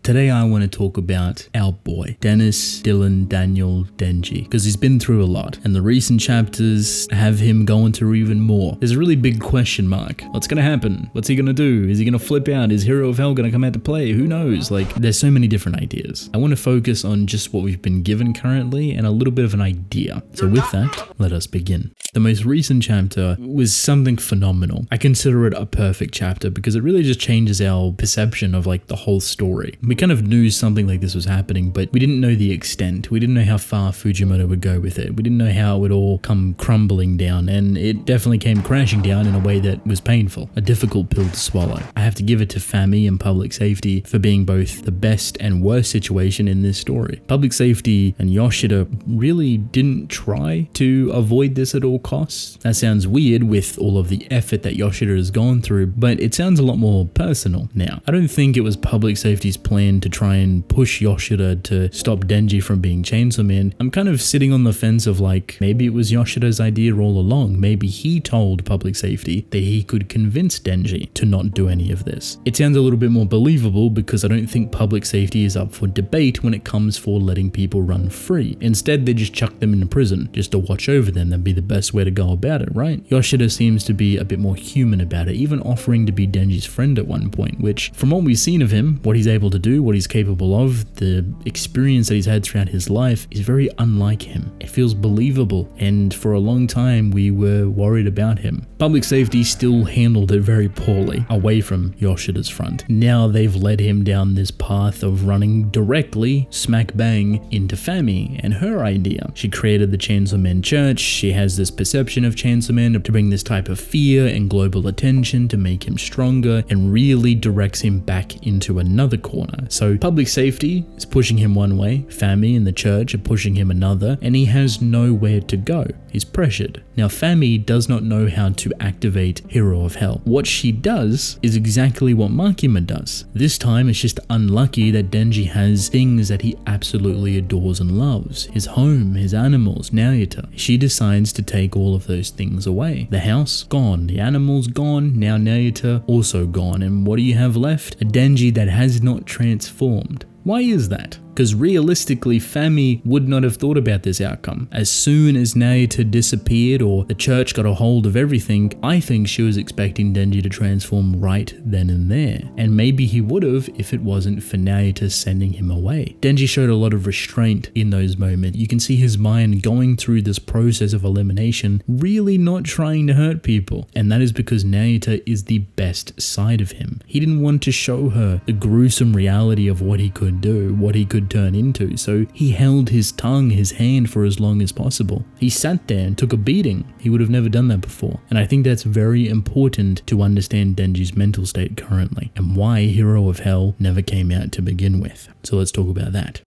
Today I want to talk about our boy, Dennis Dylan Daniel Denji, because he's been through a lot, and the recent chapters have him going through even more. There's a really big question mark. What's going to happen? What's he going to do? Is he going to flip out? Is Hero of Hell going to come out to play? Who knows? There's so many different ideas. I want to focus on just what we've been given currently and a little bit of an idea. So with that, let us begin. The most recent chapter was something phenomenal. I consider it a perfect chapter because it really just changes our perception of the whole story. We kind of knew something like this was happening, but we didn't know the extent. We didn't know how far Fujimoto would go with it. We didn't know how it would all come crumbling down, and it definitely came crashing down in a way that was painful, a difficult pill to swallow. I have to give it to Fami and Public Safety for being both the best and worst situation in this story. Public Safety and Yoshida really didn't try to avoid this at all costs. That sounds weird with all of the effort that Yoshida has gone through, but it sounds a lot more personal now. I don't think it was Public Safety's plan to try and push Yoshida to stop Denji from being Chainsaw Man. I'm kind of sitting on the fence of maybe it was Yoshida's idea all along. Maybe he told Public Safety that he could convince Denji to not do any of this. It sounds a little bit more believable because I don't think Public Safety is up for debate when it comes for letting people run free. Instead, they just chuck them into prison just to watch over them. That'd be the best way to go about it, right? Yoshida seems to be a bit more human about it, even offering to be Denji's friend at one point, which from what we've seen of him, what he's able to do, what he's capable of, the experience that he's had throughout his life is very unlike him. It feels believable, and for a long time we were worried about him. Public Safety still handled it very poorly away from Yoshida's front. Now they've led him down this path of running directly smack bang into Fami and her idea. She created the Chainsaw Man Church. She has this perception of Chainsaw Man to bring this type of fear and global attention to make him stronger, and really directs him back into another corner. So Public Safety is pushing him one way, Fami and the church are pushing him another, and he has nowhere to go. He's pressured. Now Fami does not know how to activate Hero of Hell. What she does is exactly what Makima does. This time it's just unlucky that Denji has things that he absolutely adores and loves. His home, his animals, Naruto. She decides to take all of those things away. The house, gone. The animals, gone. Now Naruto, also gone. And what do you have left? A Denji that has not transformed. Why is that? Because realistically, Fami would not have thought about this outcome. As soon as Naruto disappeared or the church got a hold of everything, I think she was expecting Denji to transform right then and there. And maybe he would have if it wasn't for Naruto sending him away. Denji showed a lot of restraint in those moments. You can see his mind going through this process of elimination, really not trying to hurt people. And that is because Naruto is the best side of him. He didn't want to show her the gruesome reality of what he could do, what he could turn into, so he held his tongue, his hand for as long as possible. He sat there and took a beating. He would have never done that before. And I think that's very important to understand Denji's mental state currently and why Hero of Hell never came out to begin with. So let's talk about that.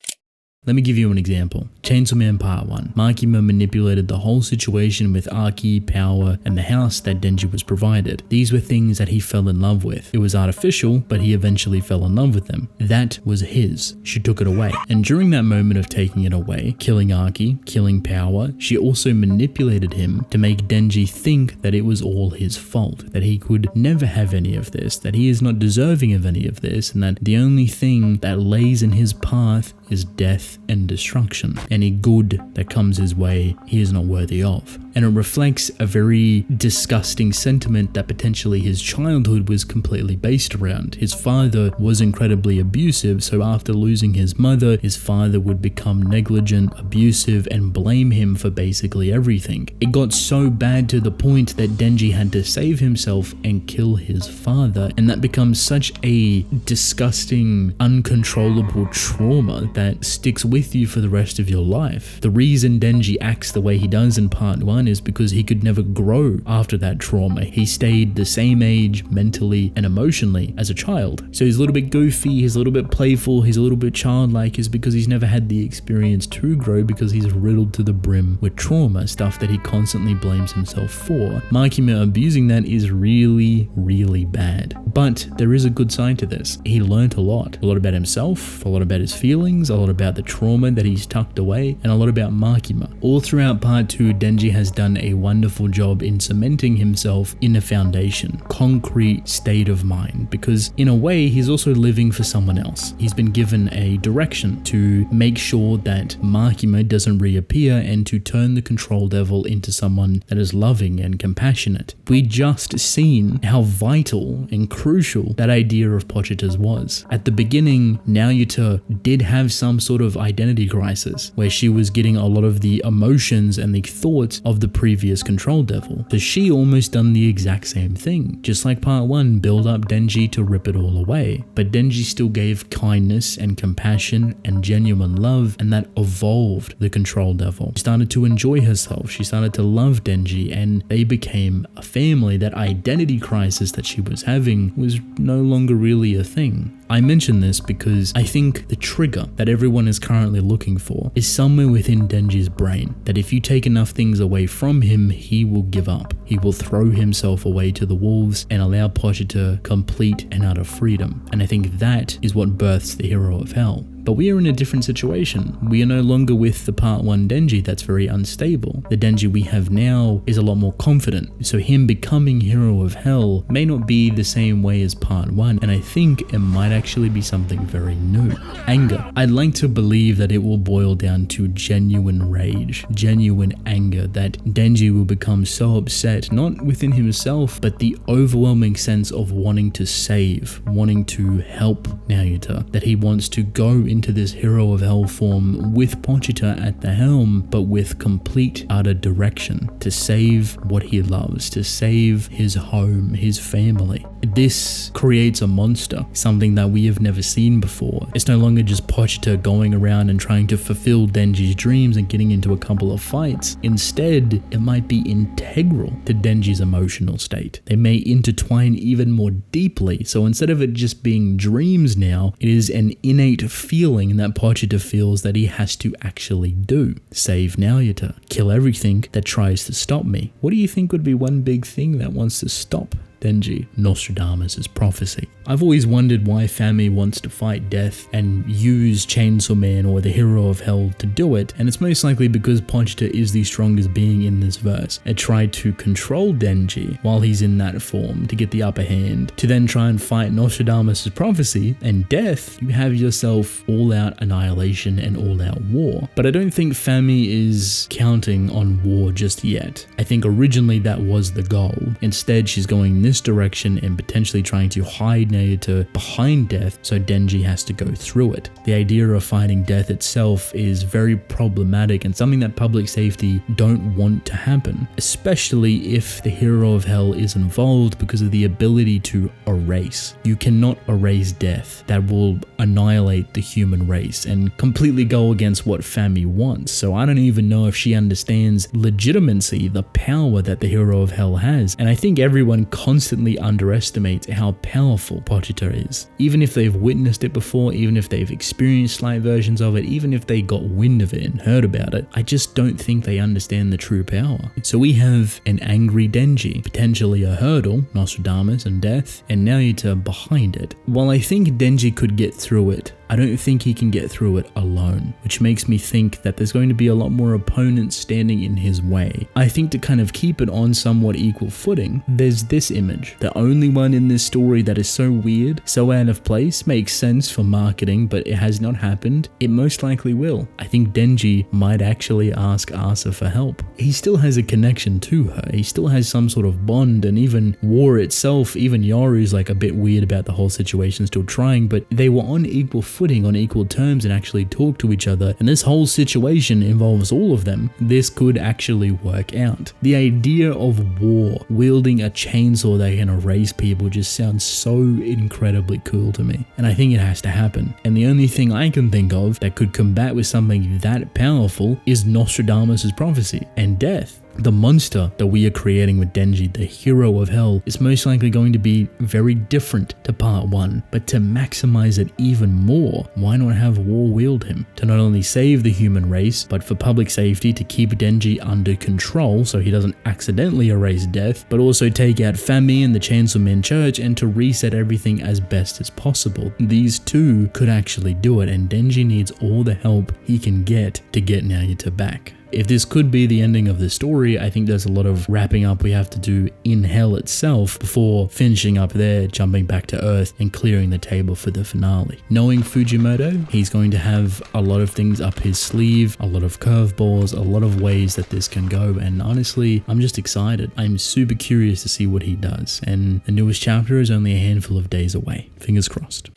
Let me give you an example. Chainsaw Man Part 1. Makima manipulated the whole situation with Aki, power, and the house that Denji was provided. These were things that he fell in love with. It was artificial, but he eventually fell in love with them. That was his. She took it away. And during that moment of taking it away, killing Aki, killing power, she also manipulated him to make Denji think that it was all his fault, that he could never have any of this, that he is not deserving of any of this, and that the only thing that lays in his path is death and destruction. Any good that comes his way, he is not worthy of. And it reflects a very disgusting sentiment that potentially his childhood was completely based around. His father was incredibly abusive, so after losing his mother, his father would become negligent, abusive, and blame him for basically everything. It got so bad to the point that Denji had to save himself and kill his father, and that becomes such a disgusting, uncontrollable trauma that sticks with you for the rest of your life. The reason Denji acts the way he does in Part 1 is because he could never grow after that trauma. He stayed the same age mentally and emotionally as a child. So he's a little bit goofy, he's a little bit playful, he's a little bit childlike, is because he's never had the experience to grow because he's riddled to the brim with trauma, stuff that he constantly blames himself for. Makima abusing that is really, really bad. But there is a good side to this. He learned a lot about himself, a lot about his feelings, a lot about the trauma that he's tucked away, and a lot about Makima. All throughout part 2, Denji has done a wonderful job in cementing himself in a foundation, concrete state of mind, because in a way he's also living for someone else. He's been given a direction to make sure that Makima doesn't reappear and to turn the control devil into someone that is loving and compassionate. We just seen how vital and crucial that idea of Pochita's was. At the beginning, Naoyuta did have some sort of identity crisis where she was getting a lot of the emotions and the thoughts of the previous control devil. So she almost done the exact same thing. Just like part 1, build up Denji to rip it all away. But Denji still gave kindness and compassion and genuine love, and that evolved the control devil. She started to enjoy herself. She started to love Denji, and they became a family. That identity crisis that she was having was no longer really a thing. I mention this because I think the trigger that everyone is currently looking for is somewhere within Denji's brain, that if you take enough things away from him, he will give up. He will throw himself away to the wolves and allow Pochita complete and utter freedom. And I think that is what births the hero of hell. But we are in a different situation. We are no longer with the part 1 Denji that's very unstable. The Denji we have now is a lot more confident. So him becoming hero of hell may not be the same way as part 1, and I think it might actually be something very new. Anger. I'd like to believe that it will boil down to genuine rage, genuine anger, that Denji will become so upset, not within himself, but the overwhelming sense of wanting to save, wanting to help Naoyuta, that he wants to go into this hero of hell form with Pochita at the helm, but with complete utter direction to save what he loves, to save his home, his family. This creates a monster, something that we have never seen before. It's no longer just Pochita going around and trying to fulfill Denji's dreams and getting into a couple of fights. Instead, it might be integral to Denji's emotional state. They may intertwine even more deeply, so instead of it just being dreams now, it is an innate feeling that Pochita feels that he has to actually do. Save Naoyuta. Kill everything that tries to stop me. What do you think would be one big thing that wants to stop Denji? Nostradamus' prophecy. I've always wondered why Fami wants to fight death and use Chainsaw Man or the hero of hell to do it, and it's most likely because Pochita is the strongest being in this verse. It tried to control Denji while he's in that form to get the upper hand, to then try and fight Nostradamus' prophecy, and death, you have yourself all-out annihilation and all-out war. But I don't think Fami is counting on war just yet. I think originally that was the goal. Instead, she's going this direction and potentially trying to hide Naoyuta behind death so Denji has to go through it. The idea of fighting death itself is very problematic and something that public safety don't want to happen, especially if the hero of hell is involved because of the ability to erase. You cannot erase death. That will annihilate the human race and completely go against what Fami wants. So I don't even know if she understands legitimacy, the power that the hero of hell has. And I think everyone constantly underestimates how powerful Pochita is. Even if they've witnessed it before, even if they've experienced slight versions of it, even if they got wind of it and heard about it, I just don't think they understand the true power. So we have an angry Denji, potentially a hurdle, Nostradamus and death, and Naoyuta behind it. While I think Denji could get through it, I don't think he can get through it alone, which makes me think that there's going to be a lot more opponents standing in his way. I think to kind of keep it on somewhat equal footing, there's this image. The only one in this story that is so weird, so out of place, makes sense for marketing, but it has not happened. It most likely will. I think Denji might actually ask Asa for help. He still has a connection to her. He still has some sort of bond, and even war itself, even Yoru's like a bit weird about the whole situation, still trying, but they were on equal footing, on equal terms, and actually talk to each other, and this whole situation involves all of them. This could actually work out. The idea of war, wielding a chainsaw that can erase people, just sounds so incredibly cool to me, and I think it has to happen. And the only thing I can think of that could combat with something that powerful is Nostradamus' prophecy and death. The monster that we are creating with Denji, the hero of hell, is most likely going to be very different to part 1, but to maximize it even more, why not have War wield him? To not only save the human race, but for public safety to keep Denji under control so he doesn't accidentally erase death, but also take out Fami and the Chainsaw Man Church and to reset everything as best as possible. These two could actually do it, and Denji needs all the help he can get to get Nagito back. If this could be the ending of the story, I think there's a lot of wrapping up we have to do in hell itself before finishing up there, jumping back to Earth and clearing the table for the finale. Knowing Fujimoto, he's going to have a lot of things up his sleeve, a lot of curveballs, a lot of ways that this can go, and honestly, I'm just excited. I'm super curious to see what he does, and the newest chapter is only a handful of days away. Fingers crossed.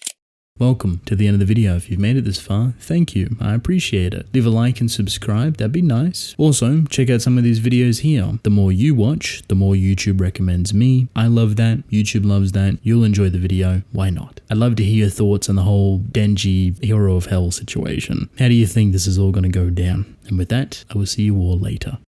Welcome to the end of the video. If you've made it this far, thank you. I appreciate it. Leave a like and subscribe, that'd be nice. Also, check out some of these videos here. The more you watch, the more YouTube recommends me. I love that. YouTube loves that. You'll enjoy the video. Why not? I'd love to hear your thoughts on the whole Denji Hero of Hell situation. How do you think this is all going to go down? And with that, I will see you all later.